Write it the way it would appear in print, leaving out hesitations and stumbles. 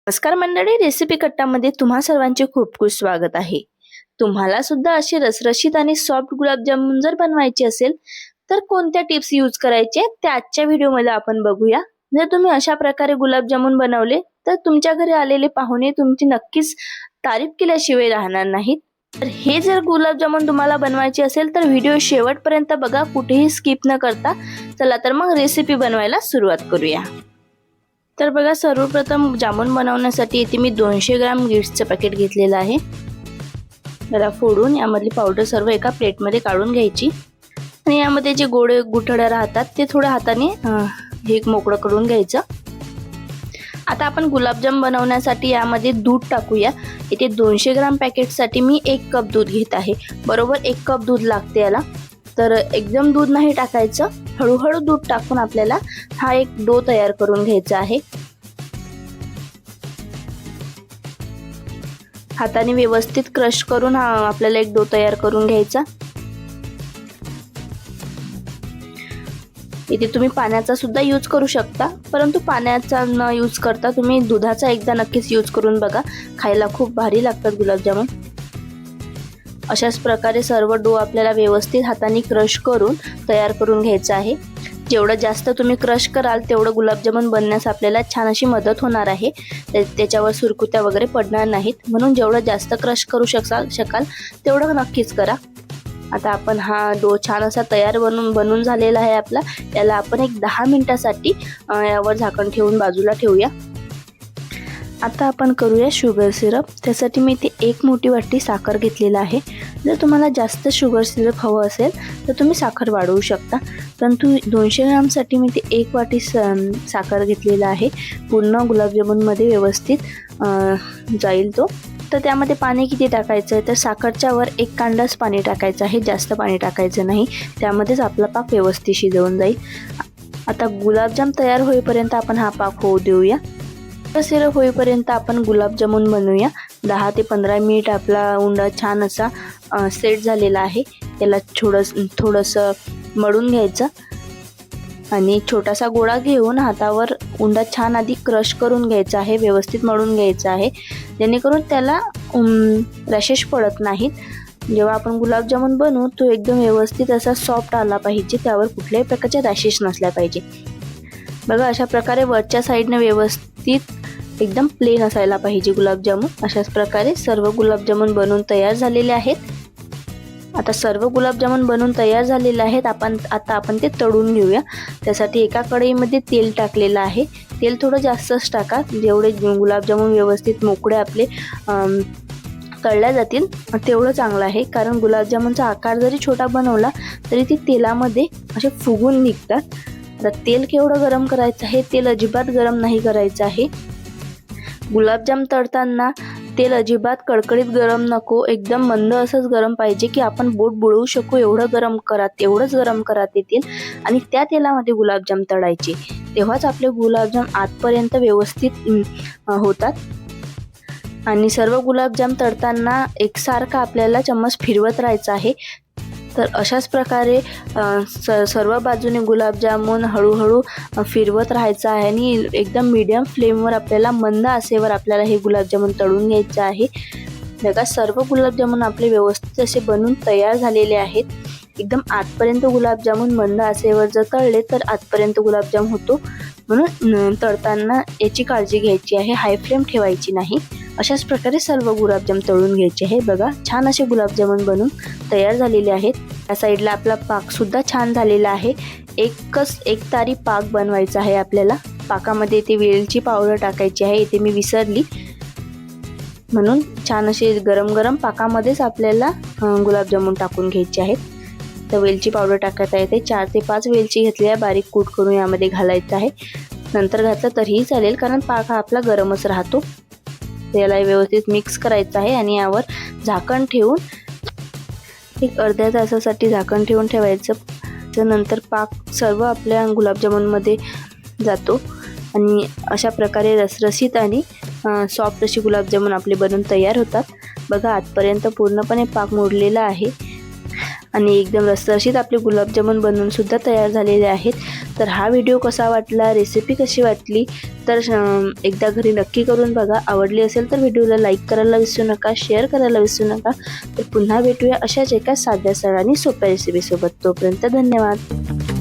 नमस्कार मंडळी, रेसिपी कट्टामध्ये तुम्हा सर्वांचे खूप खूप स्वागत आहे। तुम्हाला सुद्धा असे रसरशीत आणि सॉफ्ट गुलाबजामुन जर बनवायचे असेल तर कोणत्या टिप्स यूज करायचे ते आजच्या व्हिडिओमध्ये आपण बघूया। जर तुम्ही अशा प्रकारे गुलाबजामुन बनवले तर तुमच्या घरी आलेले पाहुणे तुमची नक्कीच तारीफ केल्याशिवाय राहणार नाहीत। तर हे जर गुलाबजामुन तुम्हाला बनवायचे असेल तर व्हिडिओ शेवटपर्यंत बघा, कुठेही स्किप न करता। चला तर मग रेसिपी बनवायला सुरुवात करूया। तर बघा, सर्वप्रथम जामुन बनवण्यासाठी इथे मी 200 ग्राम गिट्सचं पॅकेट घेतलेलं आहे। त्याला फोडून यामधली पावडर सर्व एका प्लेटमध्ये काढून घ्यायची आणि यामध्ये जे गोडे गुठळ्या राहतात ते थोड्या हाताने हे मोकळं करून घ्यायचं। आता आपण गुलाबजाम बनवण्यासाठी यामध्ये दूध टाकूया। इथे 200 ग्राम पॅकेटसाठी मी 1 कप दूध घेत आहे। बरोबर 1 कप दूध लागते याला। तर एकदम दूध नाही टाकायचं, हळूहळू दूध टाकून आपल्याला हा एक डो तयार करून घ्यायचा आहे। हाताने व्यवस्थित क्रश करून आपल्याला एक डो तयार करून घ्यायचा। इथे तुम्ही पाण्याचा सुद्धा यूज करू शकता, परंतु पाण्याचा न यूज करता तुम्ही दुधाचा एकदा नक्कीच यूज करून बघा, खायला खूप भारी लागतात गुलाबजामुन। अशाच प्रकारे सर्व डो आपल्याला व्यवस्थित हाताने क्रश करून तयार करून घ्यायचा आहे। जेवढं जास्त तुम्ही क्रश कराल तेवढं गुलाबजामुन बनण्यास आपल्याला छान अशी मदत होणार आहे। त्याच्यावर सुरकुत्या वगैरे पडणार नाहीत, म्हणून जेवढं जास्त क्रश करू शकाल तेवढं नक्कीच करा। आता आपण हा डो छान असा तयार बनून झालेला आहे आपला। याला आपण एक 10 मिनिटासाठी यावर झाकण ठेवून बाजूला ठेवूया। आता आपण करूया शुगर सिरप। त्यासाठी मी इथे 1 मोठी वाटी साखर घेतलेला आहे। जर तुम्हाला जास्त शुगर सिरप हवं असेल तर तुम्ही साखर वाढवू शकता, परंतु 200 ग्रामसाठी मी इथे 1 वाटी साखर घेतलेला आहे। पूर्ण गुलाबजामुनमध्ये व्यवस्थित जाईल तो। तर त्यामध्ये पाणी किती टाकायचं आहे तर साखरच्या वर 1 कांडाच पाणी टाकायचं आहे, जास्त पाणी टाकायचं नाही, त्यामध्येच आपला पाक व्यवस्थित शिजवून जाईल। आता गुलाबजाम तयार होईपर्यंत आपण हा पाक होऊ देऊया। सिरप होईपर्यंत आपण गुलाबजामुन बनवूया। 10 ते 15 मिनिट आपला उंडा छान असा सेट झालेला आहे। त्याला थोडंसं मळून घ्यायचं आणि छोटासा गोळा घेऊन हातावर उंडा छान आधी क्रश करून घ्यायचा आहे, व्यवस्थित मळून घ्यायचा आहे, जेणेकरून त्याला रॅशेस पडत नाहीत। जेव्हा आपण गुलाबजामुन बनवू तो एकदम व्यवस्थित असा सॉफ्ट आला पाहिजे, त्यावर कुठल्याही प्रकारच्या रॅशेस नसल्या पाहिजे। बघा, अशा प्रकारे वरच्या साईडने व्यवस्थित एकदम प्लेन असायला पाहिजे गुलाबजामुन। अशाच प्रकारे सर्व गुलाबजामुन बनवून तयार झालेले आहेत। आता सर्व गुलाबजामुन बनवून तयार झालेले आहेत। आता आपण ते तळून घेऊया। त्यासाठी एका कढईमध्ये तेल टाकलेलं आहे। तेल थोडं जास्तच टाका, जेवढे गुलाबजामुन व्यवस्थित मोकळे आपले तळल्या जातील तेवढं चांगलं आहे। कारण गुलाबजामुनचा आकार जरी छोटा बनवला तरी ते तेलामध्ये असे फुगून निघतात। आता तेल केवढं गरम करायचं आहे, तेल अजिबात गरम नाही करायचं आहे। गुलाबजाम तळताना तेल अजिबात कडकडीत गरम नको, एकदम मंद असंच गरम पाहिजे की आपण बोट बुडवू शकू एवढं गरम करा, तेवढंच गरम करा ते तेल। आणि त्या तेलामध्ये गुलाबजाम तळायचे, तेव्हाच आपले गुलाबजाम आतपर्यंत व्यवस्थित होतात। आणि सर्व गुलाबजाम तळताना एकसारखा आपल्याला चम्मच फिरवत राहायचा आहे। तर अशाच प्रकारे सर्व बाजूने गुलाबजामुन हळूहळू फिरवत राहायचं आहे आणि एकदम मीडियम फ्लेमवर आपल्याला मंद आचेवर आपल्याला हे गुलाबजामुन तळून घ्यायचे आहे। बघा, सर्व गुलाबजामुन आपले व्यवस्थित असे बनून तयार झालेले आहेत। एकदम आतपर्यंत गुलाबजामुन मंद आचेवर जर तळले तर आतपर्यंत गुलाबजाम होतो, म्हणून तळताना याची काळजी घ्यायची आहे, हाय फ्लेम ठेवायची नाही। अशाच प्रकारे सर्व गुलाबजाम तळून घ्यायचे आहे। बघा, छान असे गुलाबजामुन बनून तयार झालेले आहेत। या साईडला आपला पाक सुद्धा छान झालेला आहे। एक तारी पाक बनवायचा आहे आपल्याला। पाकामध्ये इथे वेलची पावडर टाकायची आहे, इथे मी विसरली, म्हणून छान असे गरम गरम पाकामध्येच आपल्याला गुलाबजामुन टाकून घ्यायचे आहेत। तर वेलची पावडर टाकायला येते, 4 ते 5 वेलची घेतल्या बारीक कूट करून यामध्ये घालायचं आहे। नंतर घातलं तरीही चालेल, कारण पाक हा आपला गरमच राहतो। याला व्यवस्थित मिक्स करायचं आहे आणि यावर झाकण ठेवून एक अर्ध्या तासासाठी झाकण ठेवून ठेवायचं। नंतर पाक सर्व आपल्या गुलाबजामुनमध्ये जातो आणि अशा प्रकारे रसरशीत आणि सॉफ्ट अशी गुलाबजामुन आपले बनून तयार होतात। बघा, आतपर्यंत पूर्णपणे पाक मुरलेला आहे आणि एकदम रसरशीत आपले गुलाबजामुन बनवून सुद्धा तयार झालेले आहेत. तर हा व्हिडिओ कसा वाटला, रेसिपी कशी वाटली तर एकदा घरी नक्की करून बघा. आवडली असेल तर व्हिडिओला लाईक करायला विसरू नका, शेअर करायला विसरू नका. तर पुन्हा भेटूया अशाच एका साध्या सरळ आणि सोप्या रेसिपीसोबत. तोपर्यंत धन्यवाद.